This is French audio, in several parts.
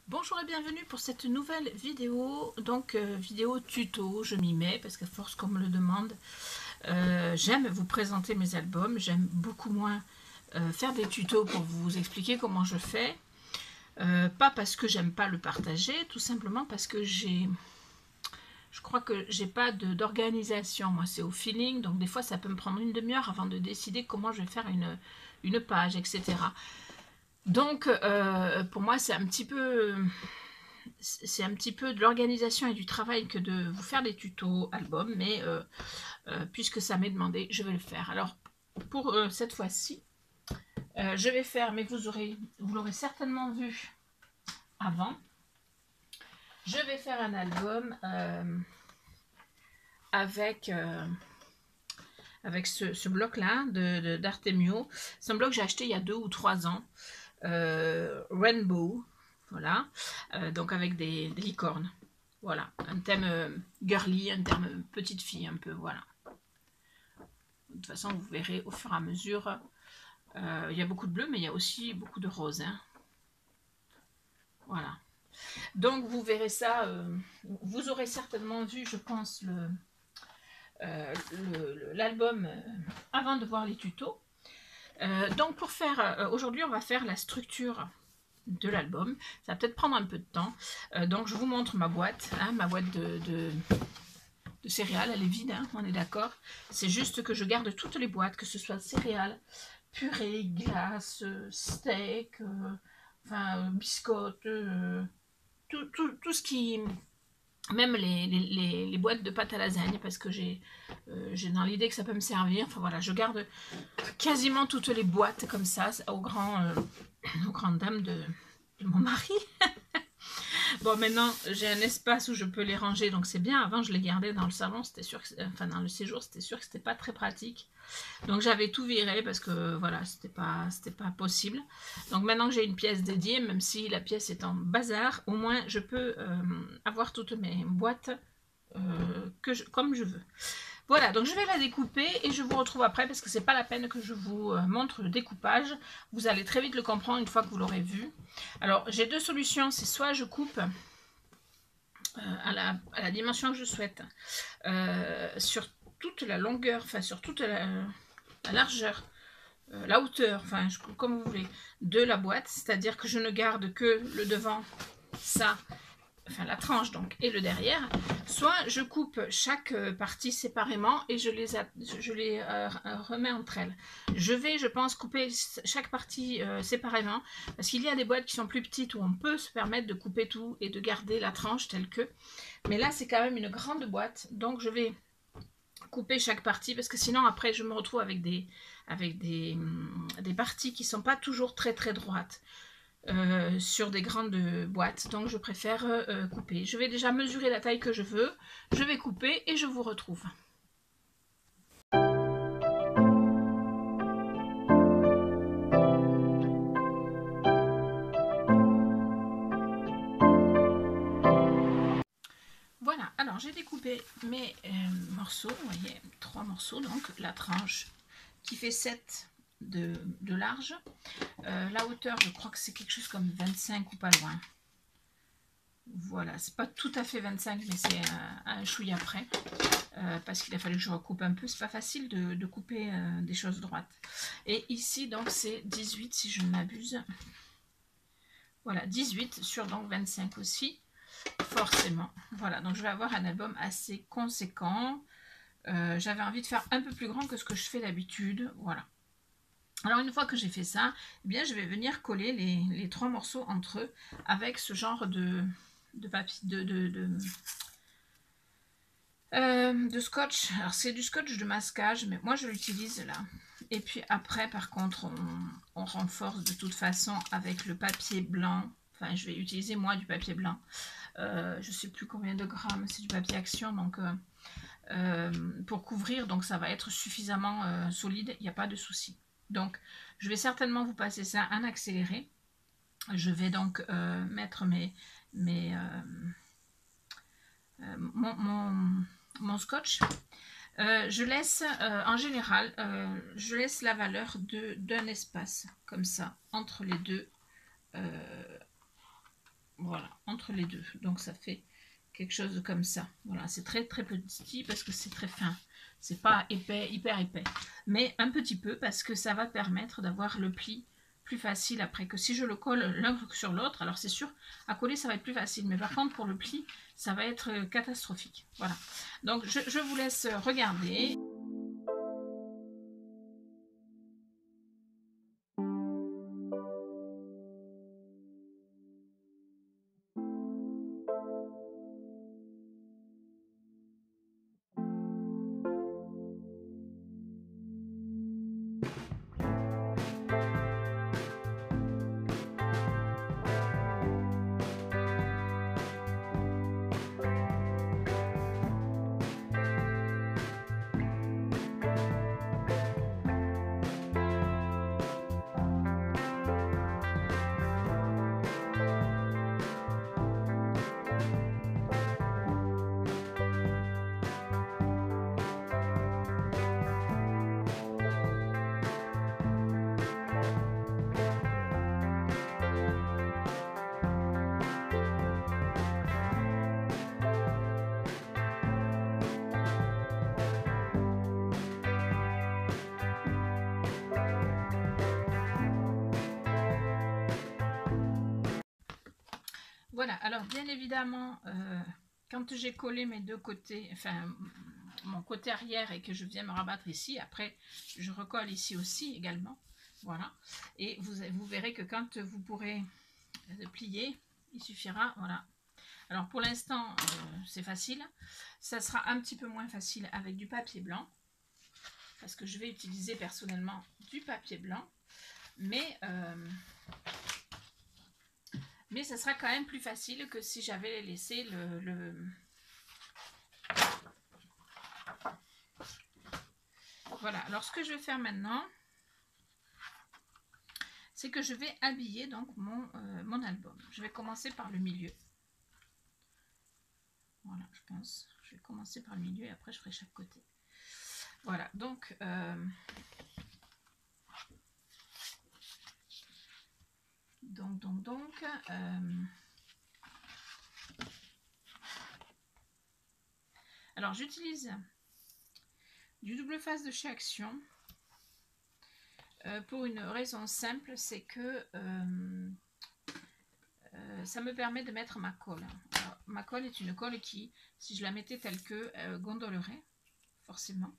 Bonjour et bienvenue pour cette nouvelle vidéo, donc vidéo tuto, je m'y mets parce qu'à force qu'on me le demande, j'aime vous présenter mes albums, j'aime beaucoup moins faire des tutos pour vous expliquer comment je fais, pas parce que j'aime pas le partager, tout simplement parce que je crois que j'ai pas d'organisation, moi c'est au feeling, donc des fois ça peut me prendre une demi-heure avant de décider comment je vais faire une page, etc. Donc pour moi c'est un petit peu de l'organisation et du travail que de vous faire des tutos albums, mais puisque ça m'est demandé, je vais le faire. Alors, pour cette fois-ci, je vais faire, mais vous l'aurez certainement vu avant, je vais faire un album avec ce bloc-là d'Artemio. C'est un bloc que j'ai acheté il y a 2 ou 3 ans, Rainbow, voilà, donc avec des licornes. Voilà, un thème girly, un thème petite fille un peu, voilà. De toute façon, vous verrez au fur et à mesure, il y a beaucoup de bleu, mais il y a aussi beaucoup de rose. Hein. Voilà. Donc, vous verrez ça, vous aurez certainement vu, je pense, l'album avant de voir les tutos. Donc, pour faire, aujourd'hui, on va faire la structure de l'album. Ça va peut-être prendre un peu de temps. Donc, je vous montre ma boîte, hein, ma boîte de céréales, elle est vide, hein, on est d'accord. C'est juste que je garde toutes les boîtes, que ce soit céréales, purée, glace, steak, enfin, biscottes, tout ce qui... Même les boîtes de pâte à lasagne, parce que j'ai dans l'idée que ça peut me servir. Enfin voilà, je garde quasiment toutes les boîtes comme ça, aux grandes dames de mon mari. Bon, maintenant, j'ai un espace où je peux les ranger, donc c'est bien. Avant, je les gardais dans le salon, c'était sûr que, enfin, dans le séjour, c'était sûr que c'était pas très pratique. Donc, j'avais tout viré parce que, voilà, c'était pas possible. Donc, maintenant que j'ai une pièce dédiée, même si la pièce est en bazar, au moins, je peux avoir toutes mes boîtes comme je veux. Voilà, donc je vais la découper et je vous retrouve après parce que c'est pas la peine que je vous montre le découpage. Vous allez très vite le comprendre une fois que vous l'aurez vu. Alors, j'ai deux solutions. C'est soit je coupe à la dimension que je souhaite, sur toute la longueur, enfin sur toute la largeur, la hauteur, enfin comme vous voulez, de la boîte, c'est-à-dire que je ne garde que le devant, ça, enfin la tranche donc, et le derrière, soit je coupe chaque partie séparément et je les remets entre elles. Je vais, je pense, couper chaque partie séparément, parce qu'il y a des boîtes qui sont plus petites où on peut se permettre de couper tout et de garder la tranche telle que, mais là c'est quand même une grande boîte, donc je vais couper chaque partie, parce que sinon après je me retrouve avec des parties qui sont pas toujours très droites. Sur des grandes boîtes, donc je préfère couper. Je vais déjà mesurer la taille que je veux, je vais couper et je vous retrouve. Voilà, alors j'ai découpé mes morceaux, vous voyez, 3 morceaux, donc la tranche qui fait 7 de large. La hauteur, je crois que c'est quelque chose comme 25 ou pas loin. Voilà, c'est pas tout à fait 25, mais c'est un chouïa après, parce qu'il a fallu que je recoupe un peu. C'est pas facile de couper des choses droites. Et ici, donc, c'est 18 si je ne m'abuse. Voilà, 18 sur donc 25 aussi, forcément. Voilà, donc je vais avoir un album assez conséquent. J'avais envie de faire un peu plus grand que ce que je fais d'habitude. Voilà. Alors une fois que j'ai fait ça, eh bien, je vais venir coller les 3 morceaux entre eux avec ce genre de papier, de scotch. Alors c'est du scotch de masquage, mais moi je l'utilise là. Et puis après, par contre, on renforce de toute façon avec le papier blanc. Enfin, je vais utiliser moi du papier blanc. Je sais plus combien de grammes, c'est du papier action, donc pour couvrir, donc ça va être suffisamment solide, il n'y a pas de souci. Donc, je vais certainement vous passer ça en accéléré. Je vais donc mettre mon scotch. Je laisse, en général, je laisse la valeur d'un espace, comme ça, entre les deux. Voilà. entre les deux. Donc ça fait quelque chose comme ça. Voilà, c'est très très petit parce que c'est très fin. C'est pas épais, hyper épais. Mais un petit peu parce que ça va permettre d'avoir le pli plus facile après. Que si je le colle l'un sur l'autre, alors c'est sûr, à coller ça va être plus facile. Mais par contre pour le pli, ça va être catastrophique. Voilà. Donc je vous laisse regarder. Voilà, alors bien évidemment, quand j'ai collé mes deux côtés, enfin mon côté arrière et que je viens me rabattre ici, après je recolle ici aussi également, voilà. Et vous verrez que quand vous pourrez plier, il suffira, voilà. Alors pour l'instant, c'est facile, ça sera un petit peu moins facile avec du papier blanc, parce que je vais utiliser personnellement du papier blanc, mais ça sera quand même plus facile que si j'avais laissé Voilà, alors ce que je vais faire maintenant, c'est que je vais habiller donc mon album. Je vais commencer par le milieu. Voilà, je pense. Je vais commencer par le milieu et après je ferai chaque côté. Voilà, donc... alors j'utilise du double face de chez Action pour une raison simple, c'est que ça me permet de mettre ma colle. Alors, ma colle est une colle qui, si je la mettais telle que, gondolerait forcément.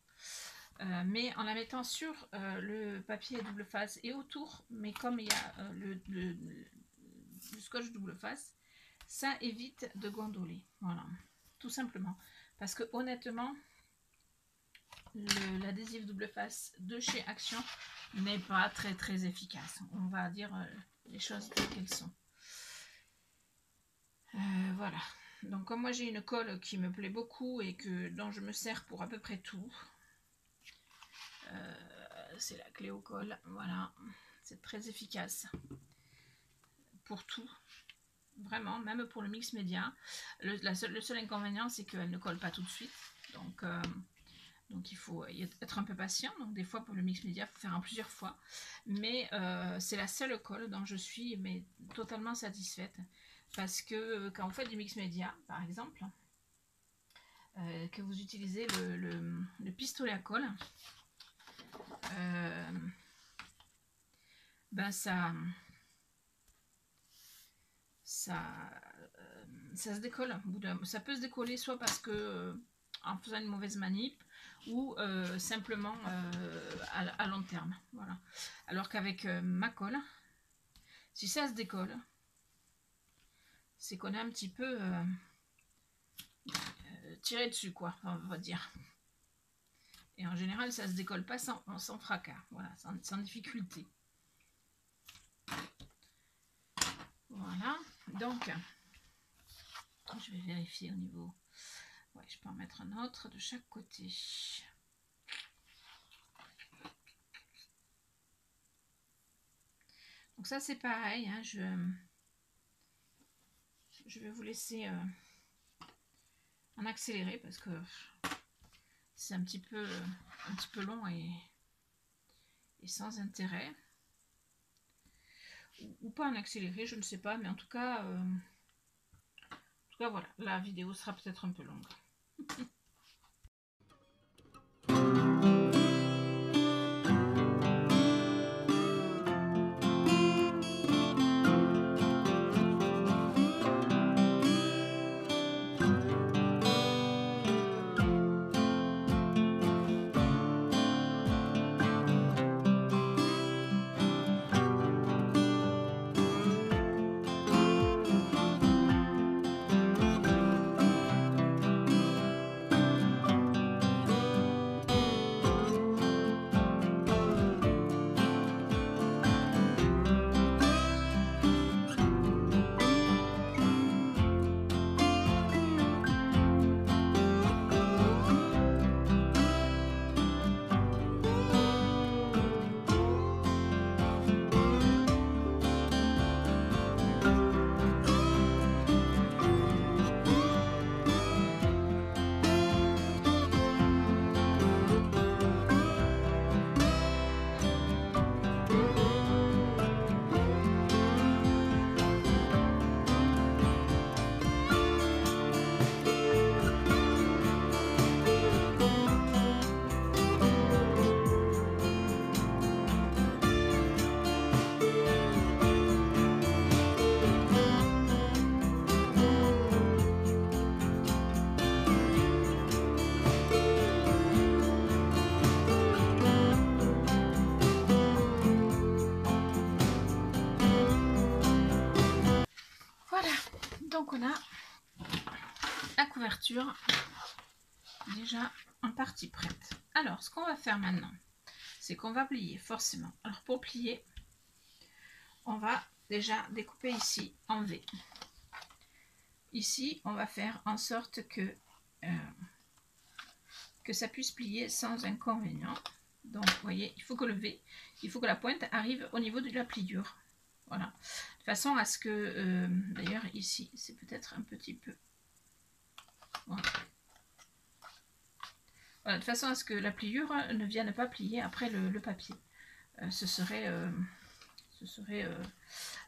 Mais en la mettant sur le papier double face et autour, mais comme il y a le scotch double face, ça évite de gondoler. Voilà, tout simplement. Parce que honnêtement, l'adhésif double face de chez Action n'est pas très très efficace. On va dire les choses telles qu'elles sont. Voilà. Donc comme moi j'ai une colle qui me plaît beaucoup et dont je me sers pour à peu près tout. C'est la Cléo Colle, voilà, c'est très efficace pour tout, vraiment, même pour le mix média. Le seul inconvénient, c'est qu'elle ne colle pas tout de suite, donc il faut être un peu patient. Donc des fois pour le mix média, il faut faire en plusieurs fois, mais c'est la seule colle dont je suis totalement satisfaite, parce que quand vous faites du mix média, par exemple, que vous utilisez le pistolet à colle, ben ça se décolle. Ça peut se décoller soit parce que en faisant une mauvaise manip ou simplement à long terme. Voilà. Alors qu'avec ma colle, si ça se décolle, c'est qu'on a un petit peu tiré dessus, quoi, on va dire. Et en général, ça se décolle pas sans fracas, voilà, sans difficulté. Voilà, donc je vais vérifier au niveau. Ouais, je peux en mettre un autre de chaque côté. Donc ça c'est pareil, hein, je vais vous laisser en accélérer parce que c'est un petit peu long et sans intérêt. Ou pas en accéléré, je ne sais pas, mais en tout cas cas, voilà, la vidéo sera peut-être un peu longue. Donc on a la couverture déjà en partie prête. Alors ce qu'on va faire maintenant, c'est qu'on va plier forcément. Alors pour plier, on va déjà découper ici en V. Ici on va faire en sorte que ça puisse plier sans inconvénient. Donc vous voyez, il faut que le V, il faut que la pointe arrive au niveau de la pliure. Voilà, de façon à ce que, d'ailleurs ici, c'est peut-être un petit peu... Voilà. Voilà, de façon à ce que la pliure ne vienne pas plier après le papier. Ce serait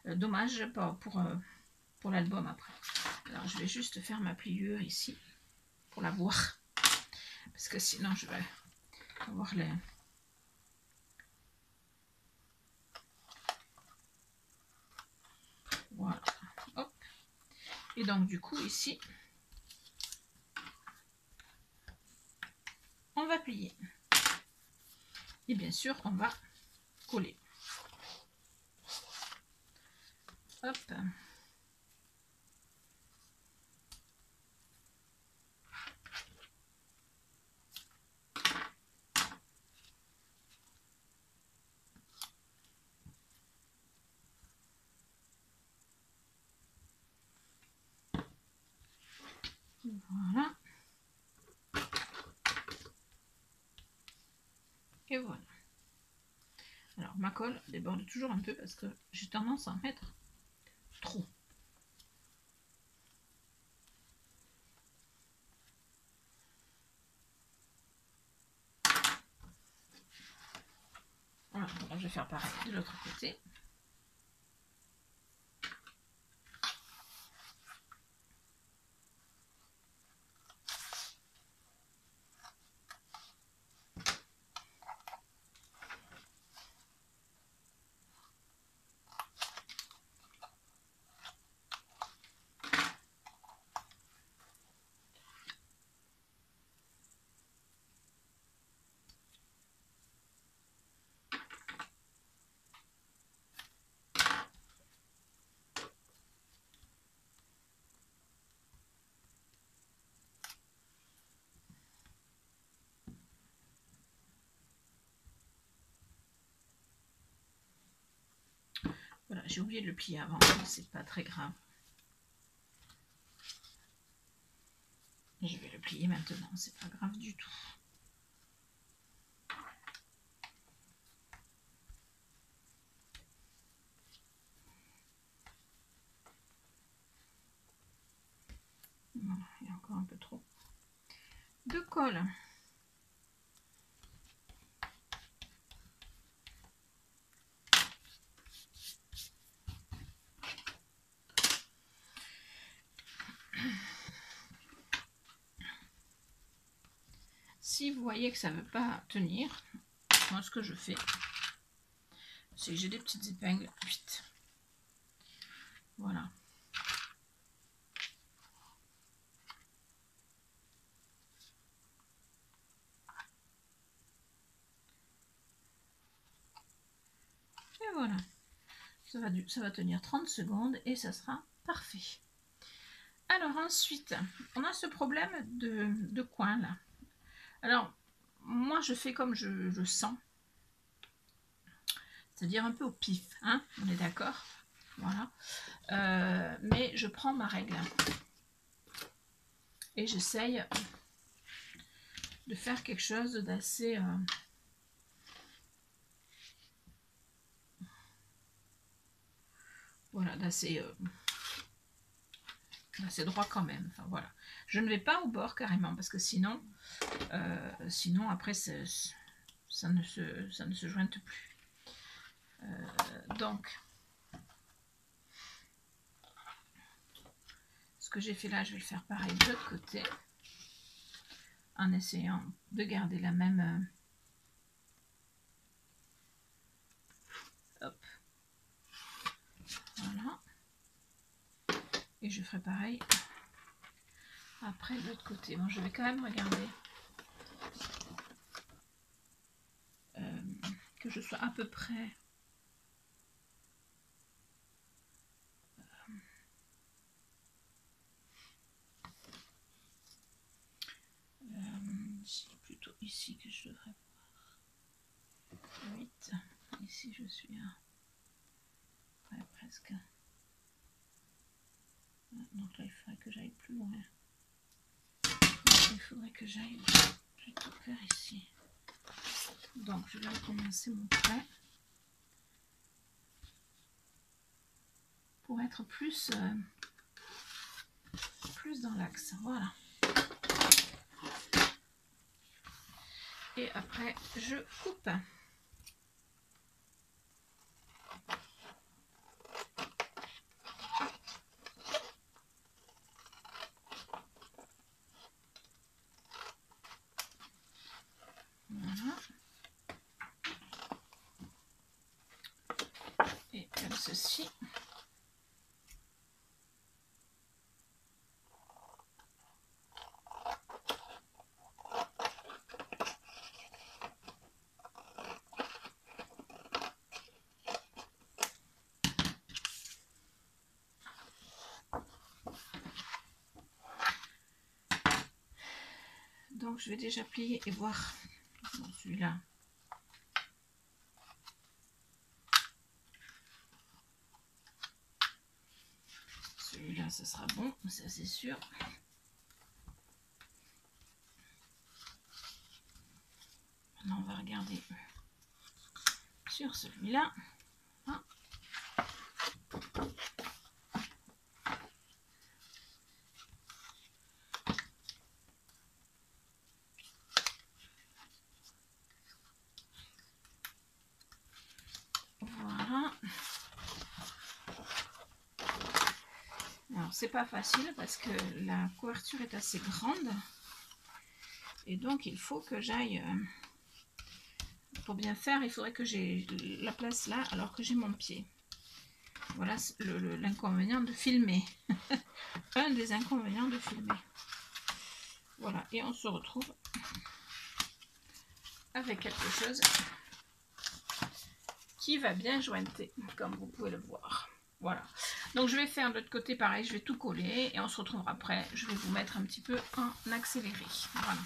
dommage pour l'album après. Alors je vais juste faire ma pliure ici, pour la voir. Parce que sinon je vais avoir les... Voilà, hop. Et donc du coup ici, on va plier. Et bien sûr, on va coller. Hop. Voilà. Et voilà. Alors ma colle déborde toujours un peu parce que j'ai tendance à en mettre trop. Voilà, alors je vais faire pareil de l'autre côté. Voilà, j'ai oublié de le plier avant, mais c'est pas très grave. Je vais le plier maintenant, c'est pas grave du tout. Voilà, il y a encore un peu trop de colle. si vous voyez que ça ne veut pas tenir, moi ce que je fais, c'est que j'ai des petites épingles. Voilà. Et voilà. Ça va tenir 30 secondes et ça sera parfait. Alors ensuite, on a ce problème de coin là. Alors, moi je fais comme je sens. C'est-à-dire un peu au pif, hein, on est d'accord? Voilà. Mais je prends ma règle. Et j'essaye de faire quelque chose d'assez... voilà, d'assez droit quand même. Enfin, voilà. Je ne vais pas au bord carrément parce que sinon après ça ne se jointe plus. Donc, ce que j'ai fait là, je vais le faire pareil de l'autre côté en essayant de garder la même... hop. Voilà. Et je ferai pareil après de l'autre côté. Bon, je vais quand même regarder que je sois à peu près c'est plutôt ici que je devrais voir 8. Ici je suis à ouais, presque. Donc là il faudrait que j'aille plus loin. Il faudrait que j'aille plutôt vers ici. Donc je vais recommencer mon trait pour être plus dans l'axe. Voilà. Et après je coupe. Voilà. Et comme ceci. Donc je vais déjà plier et voir. Bon, celui-là. Celui-là, ça sera bon, ça c'est sûr. Maintenant, on va regarder sur celui-là. Ah. Voilà. Alors, c'est pas facile parce que la couverture est assez grande. Et donc, il faut que j'aille... pour bien faire, il faudrait que j'ai la place là alors que j'ai mon pied. Voilà l'inconvénient de filmer. Un des inconvénients de filmer. Voilà, et on se retrouve avec quelque chose qui va bien jointer, comme vous pouvez le voir. Voilà, donc je vais faire de l'autre côté pareil, je vais tout coller et on se retrouvera après. Je vais vous mettre un petit peu en accéléré. Voilà.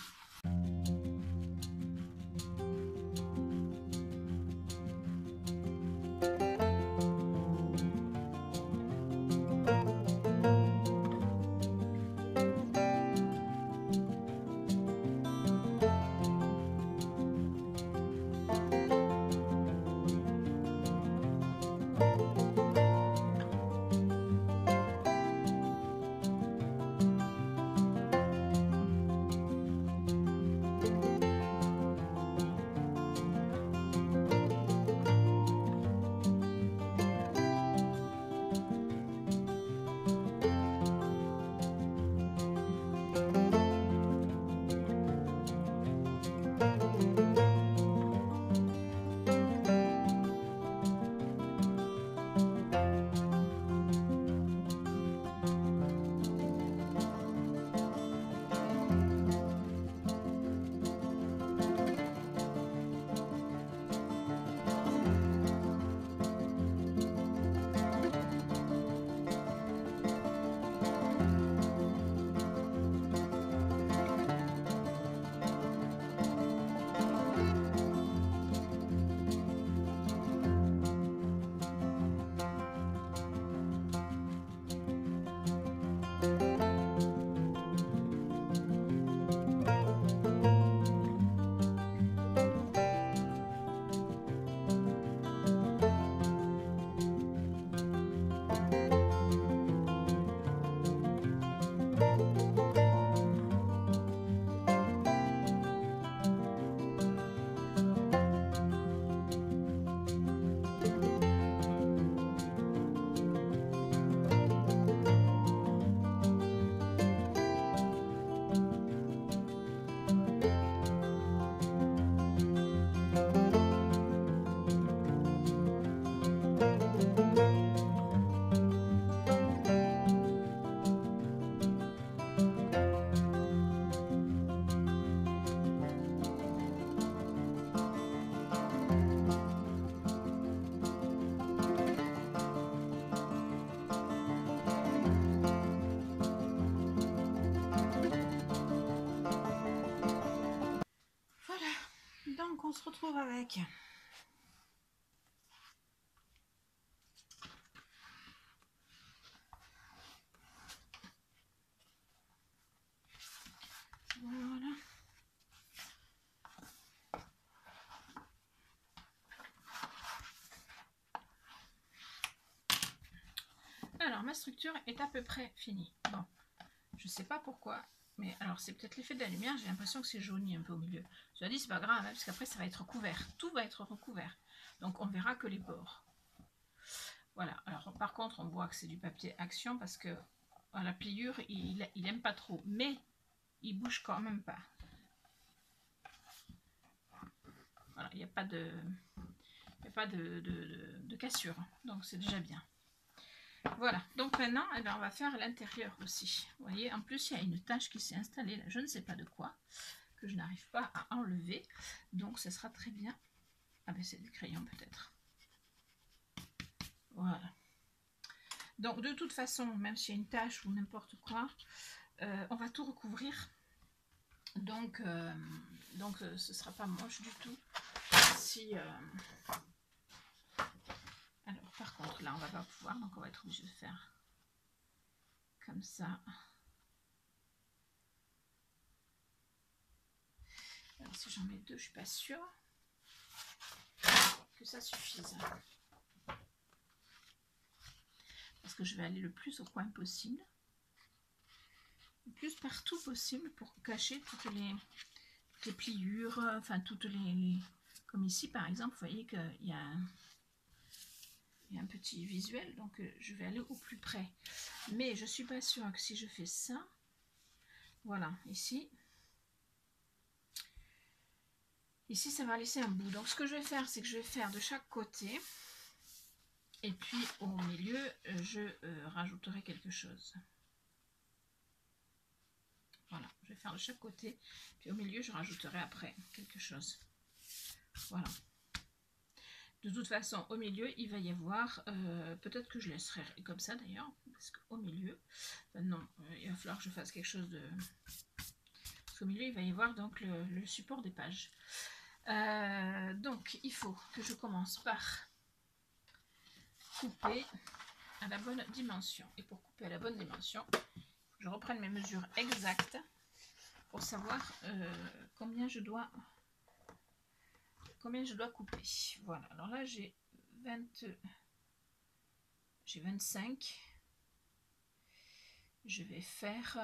se retrouve avec. Voilà. Alors, ma structure est à peu près finie. Bon, je sais pas pourquoi, mais alors c'est peut-être l'effet de la lumière, j'ai l'impression que c'est jauni un peu au milieu. Cela dit, c'est pas grave, hein, parce qu'après ça va être recouvert. Tout va être recouvert. Donc on verra que les bords. Voilà, alors par contre, on voit que c'est du papier Action parce que à la pliure, il aime pas trop, mais il bouge quand même pas. Voilà, il n'y a pas de, cassure, donc c'est déjà bien. Voilà, donc maintenant, eh bien, on va faire l'intérieur aussi. Vous voyez, en plus, il y a une tache qui s'est installée, là, je ne sais pas de quoi, que je n'arrive pas à enlever. Donc, ce sera très bien. Ah ben, c'est du crayon peut-être. Voilà. Donc, de toute façon, même s'il y a une tache ou n'importe quoi, on va tout recouvrir. Donc, ce ne sera pas moche du tout. Si... Alors, par contre, là, on va pas pouvoir, donc on va être obligé de faire comme ça. Alors, si j'en mets deux, je suis pas sûre que ça suffise. Parce que je vais aller le plus au coin possible. Le plus partout possible pour cacher toutes les pliures, enfin toutes les... Comme ici, par exemple, vous voyez qu'il y a un petit visuel, donc je vais aller au plus près. Mais je suis pas sûre que si je fais ça, voilà, ici, ça va laisser un bout. Donc ce que je vais faire, c'est que je vais faire de chaque côté, et puis au milieu, je rajouterai quelque chose. Voilà, je vais faire de chaque côté, puis au milieu, je rajouterai après quelque chose. Voilà. De toute façon, au milieu, il va y avoir, peut-être que je laisserai comme ça d'ailleurs, parce qu'au milieu, non, il va falloir que je fasse quelque chose de... Parce qu'au milieu, il va y avoir donc le support des pages. Donc, il faut que je commence par couper à la bonne dimension. Et pour couper à la bonne dimension, je reprenne mes mesures exactes pour savoir combien je dois couper. Voilà, alors là j'ai 25. Je vais faire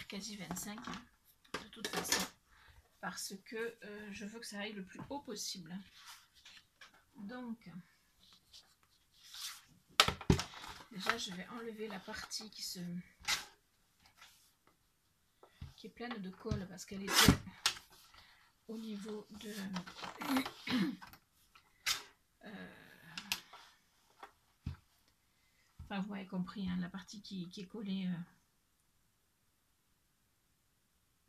quasi 25 hein, de toute façon, parce que je veux que ça aille le plus haut possible. Donc déjà je vais enlever la partie qui est pleine de colle parce qu'elle était au niveau de enfin vous avez compris hein, la partie qui est collée.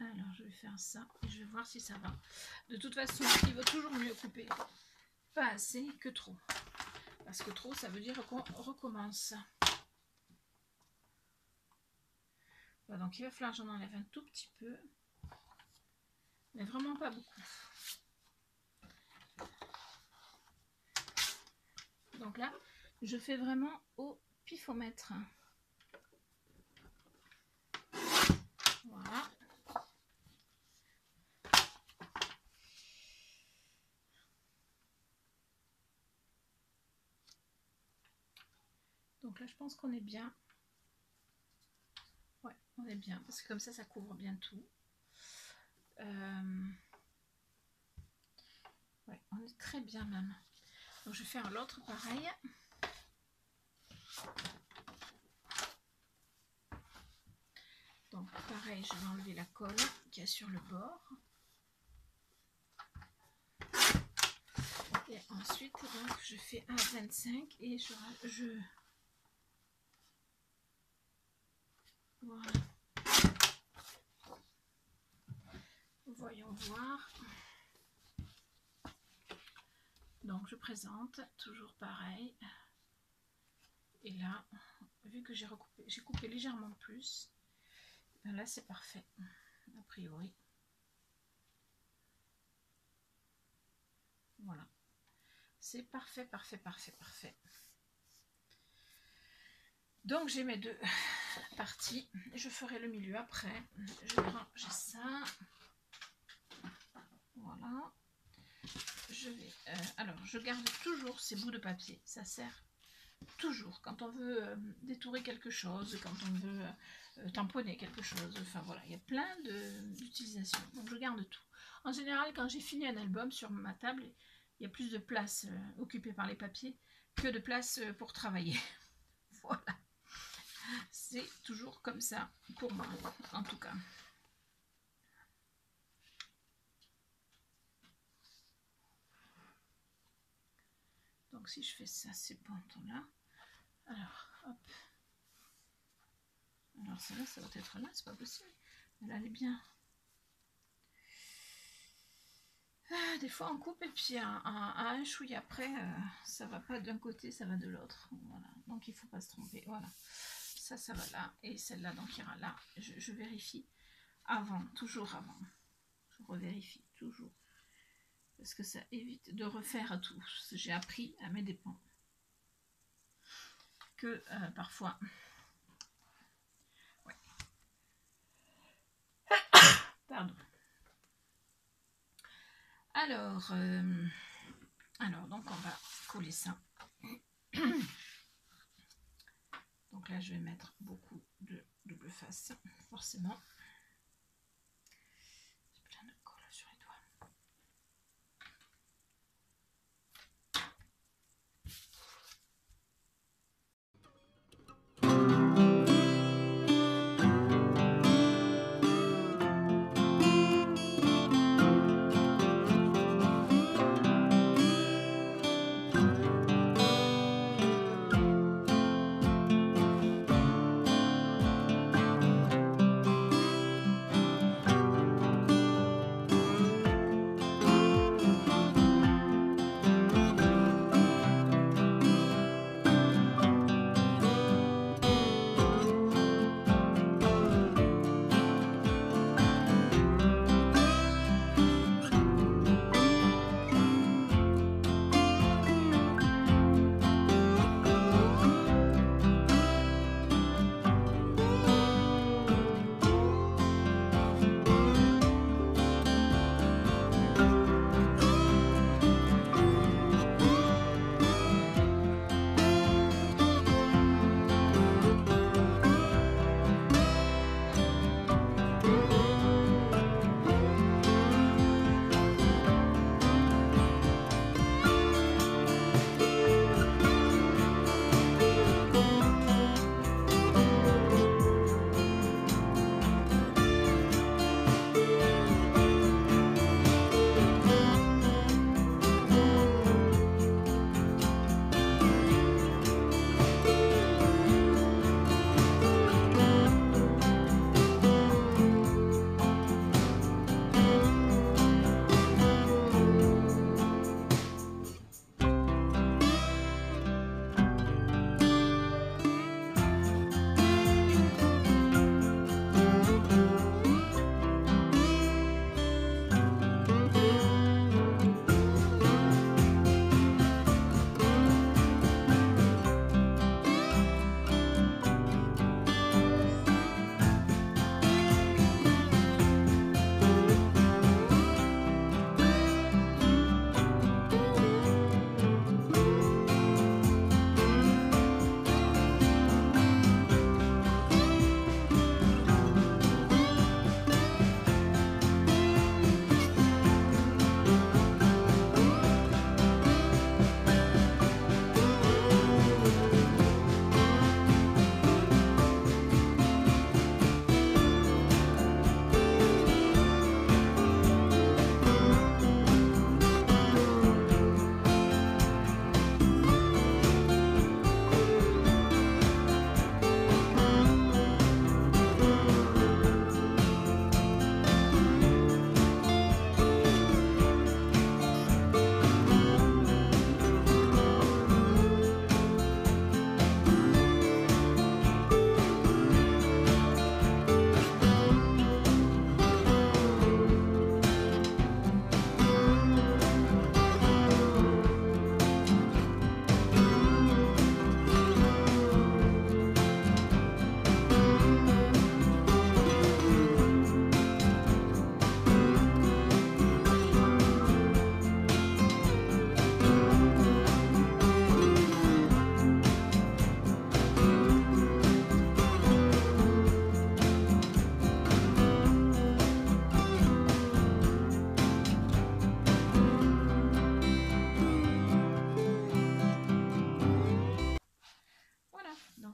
Alors je vais faire ça et je vais voir si ça va. De toute façon il vaut toujours mieux couper pas assez que trop, parce que trop ça veut dire qu'on recommence. Voilà, donc il va falloir que j'en enlève un tout petit peu, mais vraiment pas beaucoup. Donc là je fais vraiment au pifomètre. Voilà. Donc là je pense qu'on est bien. Ouais, on est bien, parce que comme ça couvre bien tout. Ouais, on est très bien même. Donc je vais faire l'autre pareil. Donc pareil, je vais enlever la colle qu'il y a sur le bord. Et ensuite, donc, je fais un 25 et je... Voilà. Voyons voir. Donc je présente, toujours pareil. Et là, vu que j'ai coupé légèrement plus, ben là c'est parfait, a priori. Voilà. C'est parfait, parfait, parfait, parfait. Donc j'ai mes deux parties. Je ferai le milieu après. Je vais ranger ça. Voilà. Je vais. Alors je garde toujours ces bouts de papier. Ça sert toujours quand on veut détourer quelque chose, quand on veut tamponner quelque chose. Enfin voilà, il y a plein d'utilisations. Donc je garde tout. En général, quand j'ai fini un album sur ma table, il y a plus de place occupée par les papiers que de place pour travailler. Voilà. C'est toujours comme ça pour moi, en tout cas. Donc si je fais ça, ces pantons-là. Alors, hop. Alors celle-là, ça va être là, c'est pas possible. Elle allait bien. Ah, des fois on coupe et puis à un chouille après, ça va pas d'un côté, ça va de l'autre. Voilà. Donc il faut pas se tromper. Voilà. Ça va là. Et celle-là, donc ira là. Je vérifie avant, toujours avant. Je revérifie toujours. Parce que ça évite de refaire tout. J'ai appris à mes dépens que parfois... Ouais. Pardon. Alors, donc on va coller ça. Donc là, je vais mettre beaucoup de double face, forcément. J'ai plein de colle sur les doigts.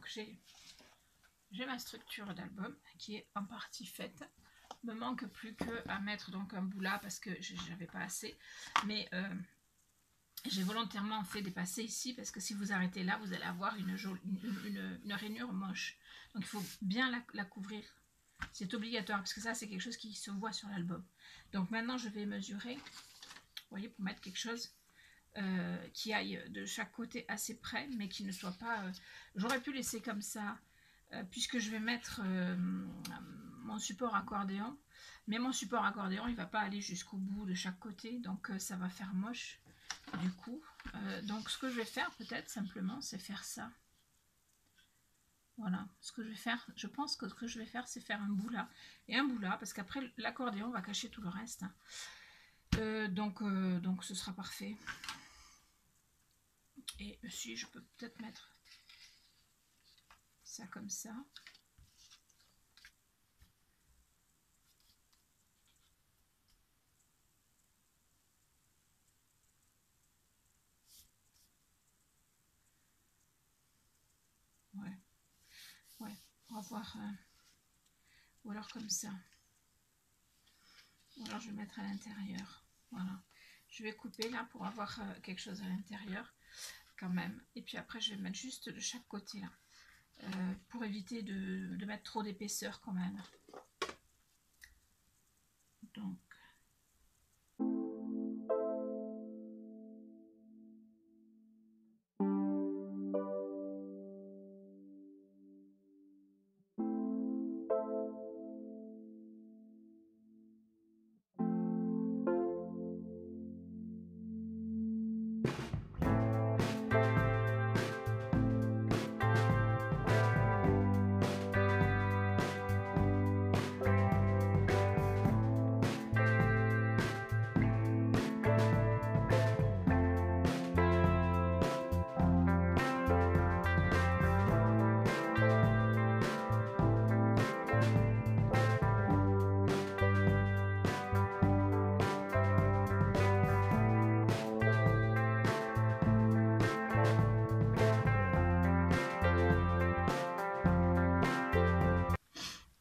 donc j'ai ma structure d'album qui est en partie faite. Il me manque plus qu'à mettre donc un bout là parce que j'avais pas assez. Mais j'ai volontairement fait dépasser ici parce que si vous arrêtez là, vous allez avoir une rainure moche. Donc il faut bien la couvrir. C'est obligatoire parce que ça c'est quelque chose qui se voit sur l'album. Donc maintenant je vais mesurer, vous voyez, pour mettre quelque chose qui aille de chaque côté assez près, mais qui ne soit pas... J'aurais pu laisser comme ça, puisque je vais mettre mon support accordéon, mais mon support accordéon il va pas aller jusqu'au bout de chaque côté, donc ça va faire moche du coup. Donc ce que je vais faire peut-être simplement, c'est faire ça. Voilà, ce que je vais faire, je pense que ce que je vais faire, c'est faire un bout là et un bout là, parce qu'après l'accordéon va cacher tout le reste. Donc ce sera parfait. Et si je peux peut-être mettre ça comme ça. Ouais, on va voir. Ou alors comme ça. Ou alors je vais mettre à l'intérieur. Voilà. Je vais couper là pour avoir quelque chose à l'intérieur quand même. Et puis après je vais mettre juste de chaque côté là. Pour éviter de mettre trop d'épaisseur quand même. Donc.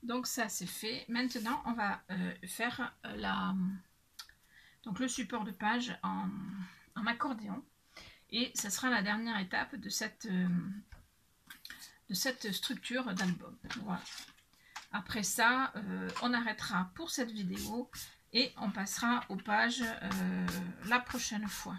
Donc ça c'est fait. Maintenant on va faire donc le support de page en accordéon. Et ça sera la dernière étape de cette structure d'album. Voilà. Après ça, on arrêtera pour cette vidéo et on passera aux pages la prochaine fois.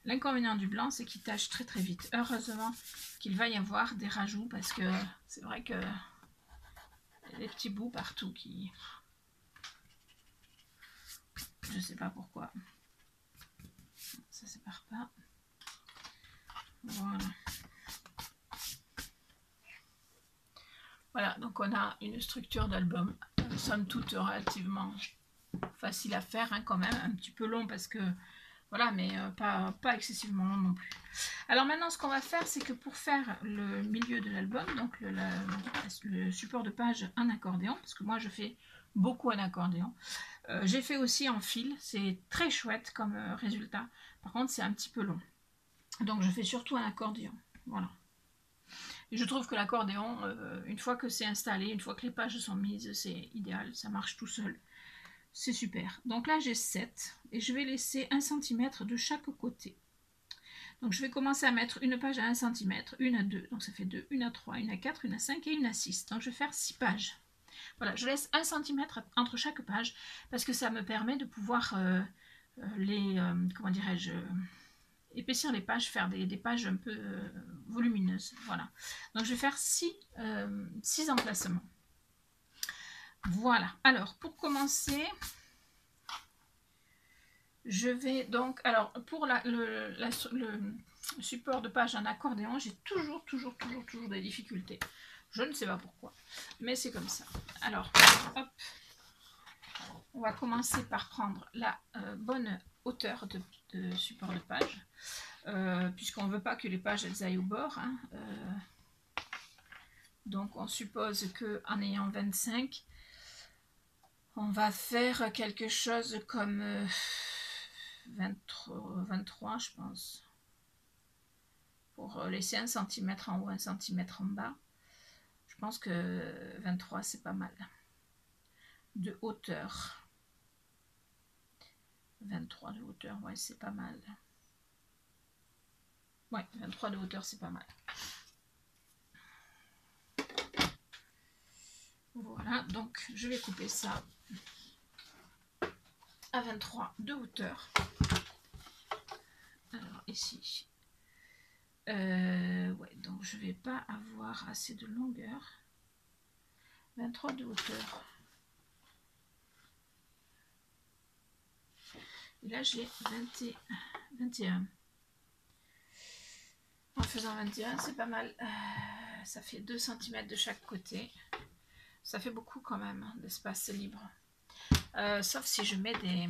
L'inconvénient du blanc, c'est qu'il tâche très très vite. Heureusement qu'il va y avoir des rajouts parce que c'est vrai que y a des petits bouts partout qui... Je sais pas pourquoi. Ça sépare pas. Voilà. Voilà, donc on a une structure d'album, somme toute relativement facile à faire, hein, quand même, un petit peu long parce que, voilà, mais pas excessivement long non plus. Alors maintenant, ce qu'on va faire, c'est que pour faire le milieu de l'album, donc le support de page en accordéon, parce que moi je fais beaucoup en accordéon, j'ai fait aussi en fil, c'est très chouette comme résultat, par contre c'est un petit peu long, donc je fais surtout en accordéon, voilà. Et je trouve que l'accordéon, une fois que c'est installé, une fois que les pages sont mises, c'est idéal, ça marche tout seul. C'est super. Donc là, j'ai 7 et je vais laisser 1 cm de chaque côté. Donc je vais commencer à mettre une page à 1 cm, une à 2, donc ça fait 2, une à 3, une à 4, une à 5 et une à 6. Donc je vais faire 6 pages. Voilà, je laisse 1 cm entre chaque page parce que ça me permet de pouvoir comment dirais-je, épaissir les pages, faire des pages un peu volumineuses. Voilà. Donc je vais faire 6 emplacements. Voilà. Alors pour commencer, je vais donc, alors pour le support de page en accordéon, j'ai toujours des difficultés. Je ne sais pas pourquoi, mais c'est comme ça. Alors, hop, on va commencer par prendre la bonne hauteur de support de page. Puisqu'on ne veut pas que les pages elles aillent au bord, hein, donc on suppose que en ayant 25, on va faire quelque chose comme 23 je pense, pour pour laisser 1 cm en haut, 1 cm en bas. Je pense que 23 c'est pas mal. De hauteur. 23 de hauteur, ouais, c'est pas mal. Ouais, 23 de hauteur, c'est pas mal. Voilà, donc je vais couper ça à 23 de hauteur. Alors ici, ouais, donc je vais pas avoir assez de longueur. 23 de hauteur. Et là j'ai 21. En faisant 21, c'est pas mal. Ça fait 2 cm de chaque côté. Ça fait beaucoup quand même d'espace libre. Sauf si je mets des...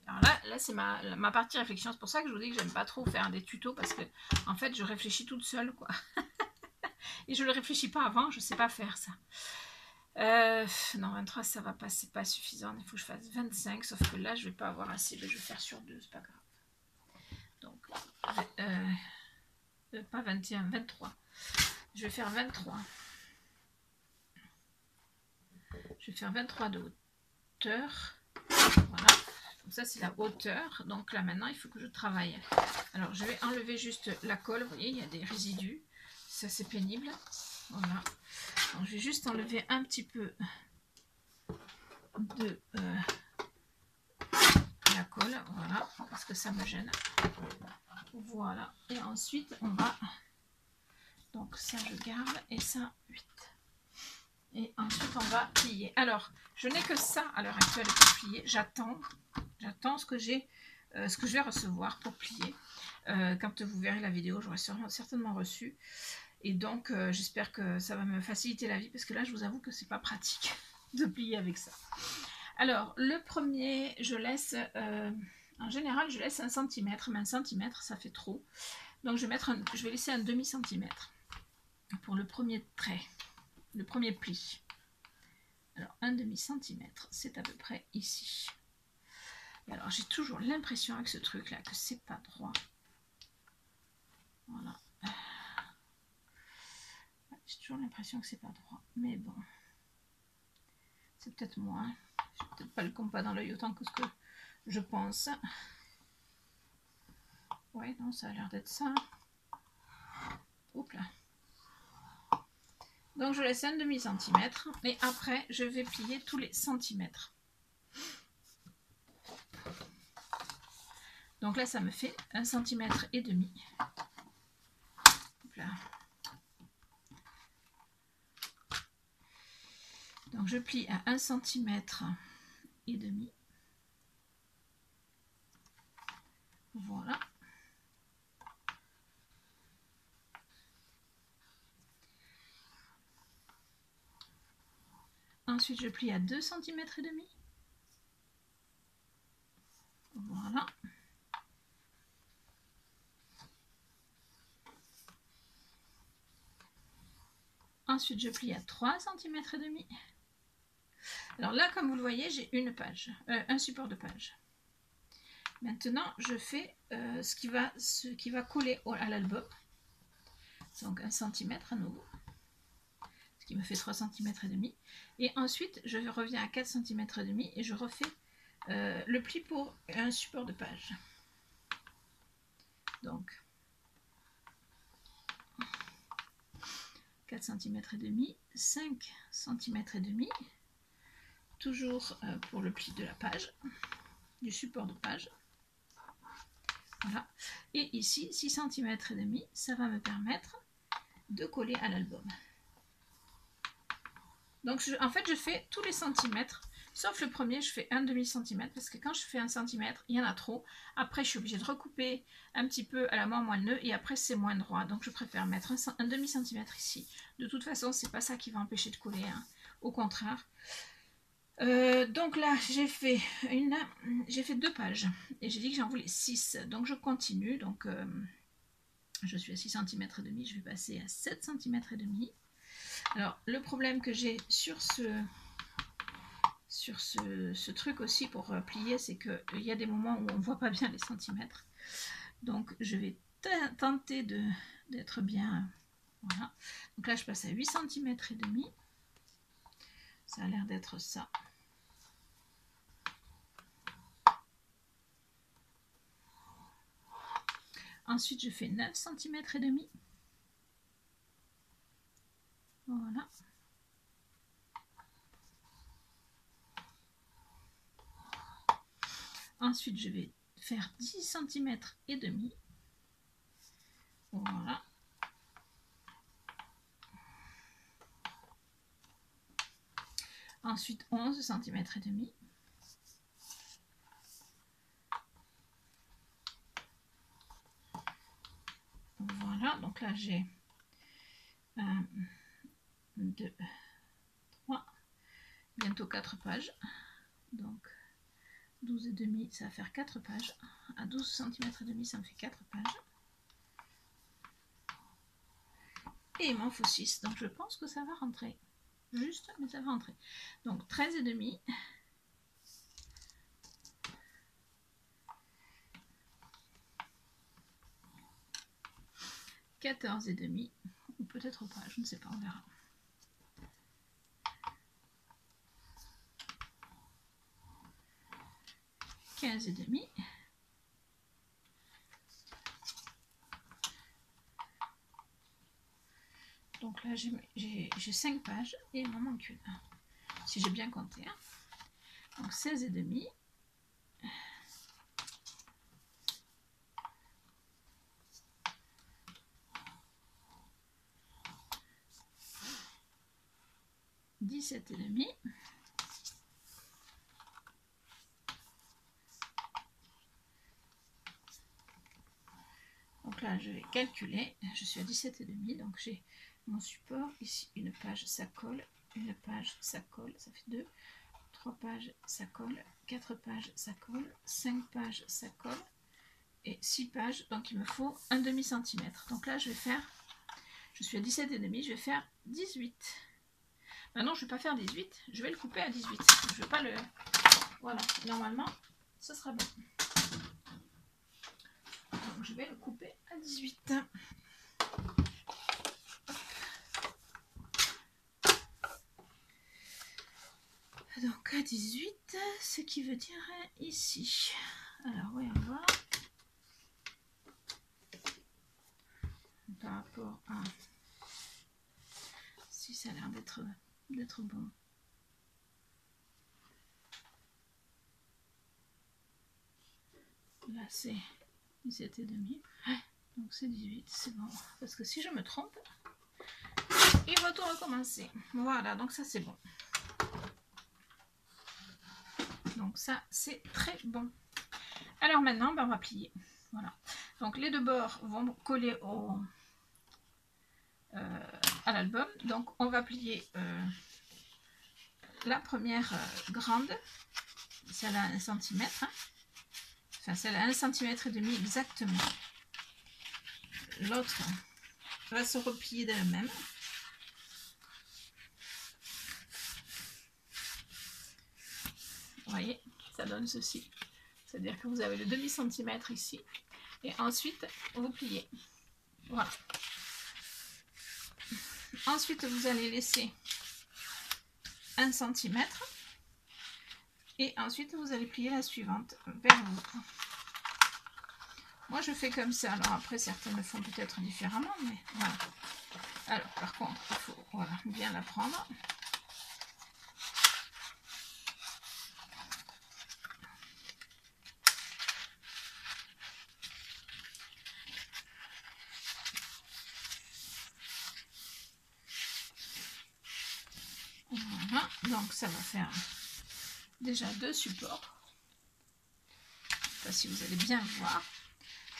Alors là c'est ma partie réflexion. C'est pour ça que je vous dis que j'aime pas trop faire des tutos. Parce que en fait je réfléchis toute seule, quoi. Et je ne le réfléchis pas avant, je sais pas faire ça. Non, 23 ça va pas, c'est pas suffisant. Il faut que je fasse 25. Sauf que là je vais pas avoir assez. Je vais faire sur 2, c'est pas grave. Donc, pas 21, 23. Je vais faire 23. Je vais faire 23 de hauteur. Voilà. Donc ça, c'est la hauteur. Donc là, maintenant, il faut que je travaille. Alors, je vais enlever juste la colle. Vous voyez, il y a des résidus. Ça, c'est pénible. Voilà. Donc, je vais juste enlever un petit peu de la colle. Voilà. Parce que ça me gêne. Voilà. Et ensuite, on va... Donc ça, je garde. Et ça, 8. Et ensuite, on va plier. Alors, je n'ai que ça à l'heure actuelle pour plier. J'attends ce que je vais recevoir pour plier. Quand vous verrez la vidéo, j'aurai certainement reçu. Et donc, j'espère que ça va me faciliter la vie. Parce que là, je vous avoue que c'est pas pratique de plier avec ça. Alors, le premier, je laisse... en général, je laisse 1 cm. Mais 1 cm, ça fait trop. Donc, je vais laisser un demi-centimètre pour le premier trait. Le premier pli. Alors, 1 demi-centimètre, c'est à peu près ici. Et alors, j'ai toujours l'impression avec ce truc-là que c'est pas droit. Voilà. J'ai toujours l'impression que c'est pas droit. Mais bon. C'est peut-être moi. J'ai peut-être pas le compas dans l'œil autant que ce que je pense. Ouais, non, ça a l'air d'être ça. Oups là. Donc je laisse 1 demi-centimètre et après je vais plier tous les centimètres. Donc là ça me fait 1 cm et demi. Là. Donc je plie à 1 cm et demi. Voilà. Ensuite je plie à 2 cm et demi. Voilà. Ensuite je plie à 3 cm et demi. Alors là, comme vous le voyez, j'ai une page, un support de page. Maintenant, je fais ce qui va coller à l'album. Donc 1 cm à nouveau. Ce qui me fait 3 cm et demi. Et ensuite, je reviens à 4 cm et demi et je refais le pli pour un support de page. Donc 4 cm et demi, 5 cm et demi. Toujours pour le pli de la page, du support de page. Voilà. Et ici, 6 cm et demi, ça va me permettre de coller à l'album. Donc en fait, je fais tous les centimètres, sauf le premier, je fais 1 demi-centimètre, parce que quand je fais 1 centimètre, il y en a trop. Après, je suis obligée de recouper un petit peu à la main moelle-nœud, et après, c'est moins droit. Donc je préfère mettre un demi-centimètre ici. De toute façon, c'est pas ça qui va empêcher de coller, hein. Au contraire. Donc là j'ai fait 2 pages et j'ai dit que j'en voulais 6, donc je continue. Donc je suis à 6 cm et demi, je vais passer à 7 cm et demi. Alors le problème que j'ai sur sur ce truc aussi pour plier, c'est qu'il y a des moments où on ne voit pas bien les centimètres. Donc je vais tenter d'être bien. Voilà. Donc là je passe à 8 cm et demi. Ça a l'air d'être ça. Ensuite je fais 9 cm et demi. Voilà. Ensuite je vais faire 10 cm et demi. Voilà. Ensuite 11 cm et demi. Voilà, donc là j'ai 1, 2, 3, bientôt 4 pages. Donc 12 et demi, ça va faire 4 pages. À 12 cm et demi, ça me fait 4 pages. Et il m'en faut 6, donc je pense que ça va rentrer. Juste, mais ça va rentrer. Donc 13 et demi. 14 et demi, ou peut-être pas, je ne sais pas, on verra. 15 et demi. Donc là j'ai 5 pages et il m'en manque une, si j'ai bien compté. Hein. Donc 16 et demi. 17 et demi. Donc là je vais calculer, je suis à 17 et demi, donc j'ai mon support ici, une page ça colle, une page ça colle, ça fait 2, 3 pages ça colle, 4 pages ça colle, 5 pages ça colle et 6 pages, donc il me faut un demi centimètre. Donc là je vais faire, je suis à 17 et demi, je vais faire 18. Maintenant je ne vais pas faire 18, je vais le couper à 18. Je vais pas le, voilà, normalement ce sera bon. Donc je vais le couper à 18. Donc à 18, ce qui veut dire ici. Alors voyons voir. Par rapport à si ça a l'air d'être bon. Là c'est 17 et demi. Donc c'est 18, c'est bon. Parce que si je me trompe, il va tout recommencer. Voilà, donc ça c'est bon. Donc ça c'est très bon. Alors maintenant ben, on va plier. Voilà. Donc les deux bords vont coller à l'album. Donc on va plier la première grande, celle à 1 cm. Hein. Enfin celle à 1 cm et demi exactement. L'autre va se replier d'elle-même. Vous voyez, ça donne ceci. C'est-à-dire que vous avez le demi-centimètre ici. Et ensuite, vous pliez. Voilà. Ensuite, vous allez laisser 1 cm. Et ensuite, vous allez plier la suivante vers vous. Moi, je fais comme ça. Alors après, certains le font peut-être différemment, mais voilà. Alors, par contre, il faut voilà, bien la prendre. Voilà, donc ça va faire déjà 2 supports. Je ne sais pas si vous allez bien voir.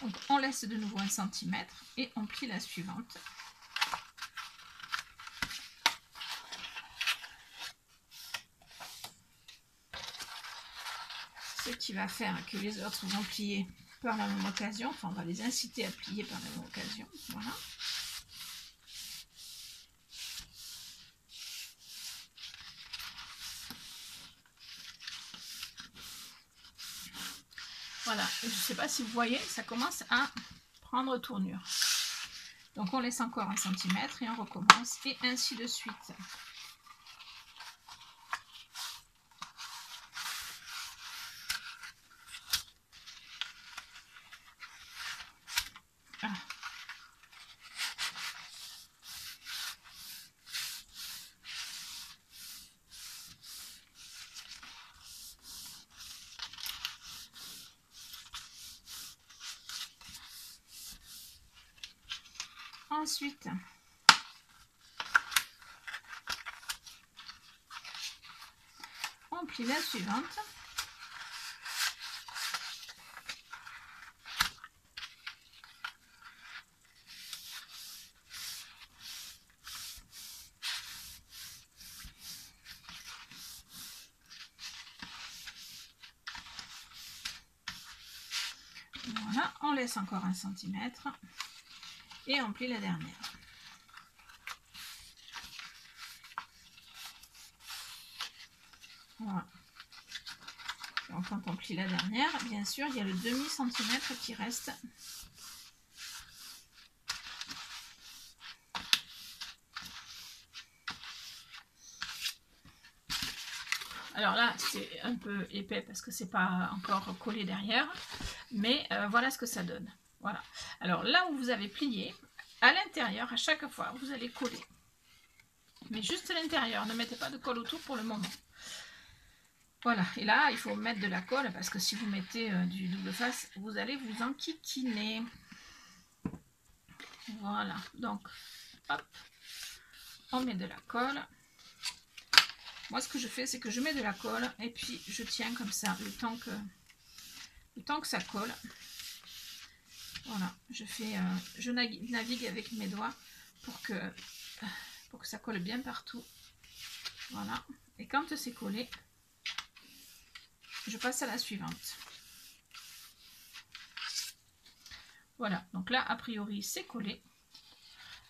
Donc on laisse de nouveau 1 cm et on plie la suivante. Ce qui va faire que les autres vont plier par la même occasion. Enfin, on va les inciter à plier par la même occasion. Voilà. Voilà, je ne sais pas si vous voyez, ça commence à prendre tournure. Donc on laisse encore 1 cm et on recommence et ainsi de suite. Ah. Ensuite, on plie la suivante. Voilà, on laisse encore 1 cm et on plie la dernière. Voilà. Donc quand on plie la dernière, bien sûr, il y a le demi-centimètre qui reste. Alors là, c'est un peu épais parce que c'est pas encore collé derrière, mais voilà ce que ça donne. Voilà. Alors là où vous avez plié, à l'intérieur, à chaque fois, vous allez coller. Mais juste à l'intérieur, ne mettez pas de colle autour pour le moment. Voilà, et là, il faut mettre de la colle parce que si vous mettez du double face, vous allez vous enquiquiner. Voilà, donc, hop, on met de la colle. Moi, ce que je fais, c'est que je mets de la colle et puis je tiens comme ça le temps que ça colle. Voilà, je navigue avec mes doigts pour que ça colle bien partout. Voilà, et quand c'est collé, je passe à la suivante. Voilà, donc là, a priori, c'est collé.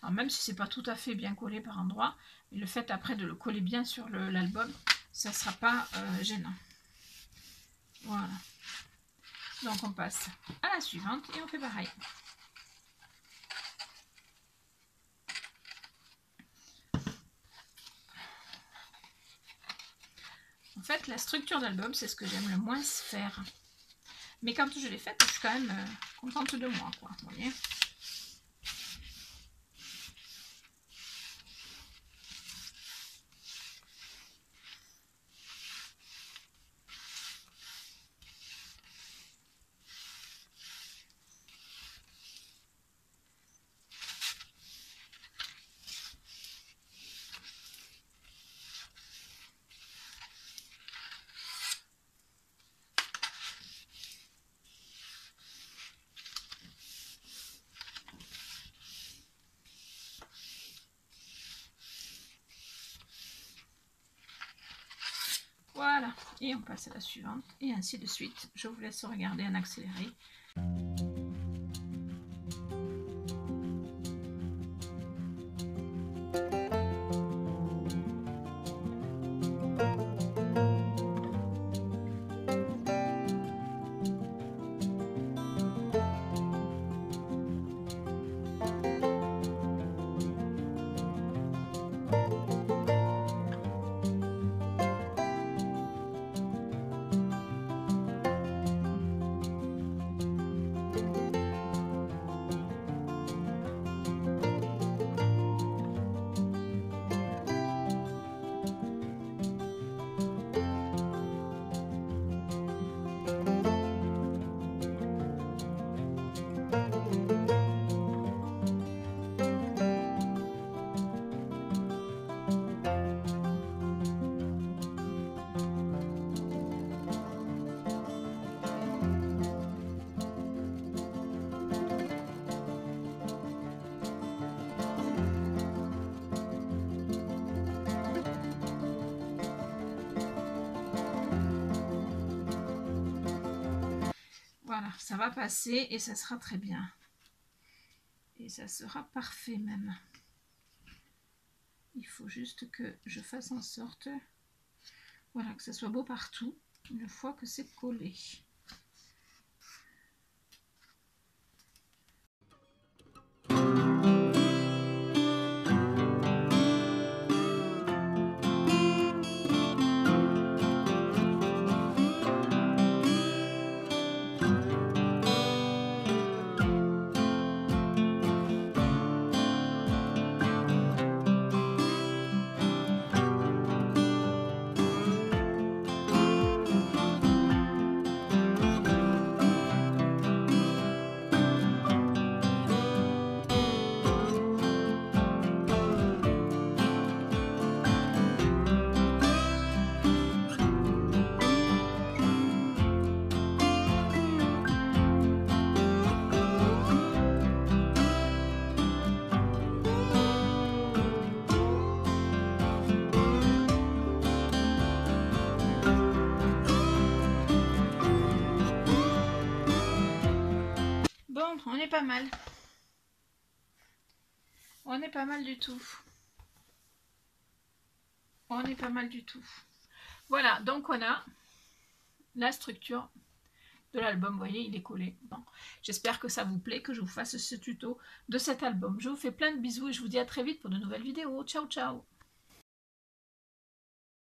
Alors, même si c'est pas tout à fait bien collé par endroit, mais le fait après de le coller bien sur l'album, ça ne sera pas gênant. Voilà. Donc on passe à la suivante et on fait pareil. En fait, la structure d'album, c'est ce que j'aime le moins faire. Mais quand je l'ai faite, je suis quand même contente de moi, quoi. Vous voyez ? Voilà, et on passe à la suivante, et ainsi de suite. Je vous laisse regarder en accéléré. Voilà, ça va passer et ça sera très bien. Et ça sera parfait même. Il faut juste que je fasse en sorte, voilà, que ça soit beau partout, une fois que c'est collé. est pas mal. On est pas mal du tout. On est pas mal du tout. Voilà, donc on a la structure de l'album. Vous voyez, il est collé. Bon, j'espère que ça vous plaît, que je vous fasse ce tuto de cet album. Je vous fais plein de bisous et je vous dis à très vite pour de nouvelles vidéos. Ciao, ciao!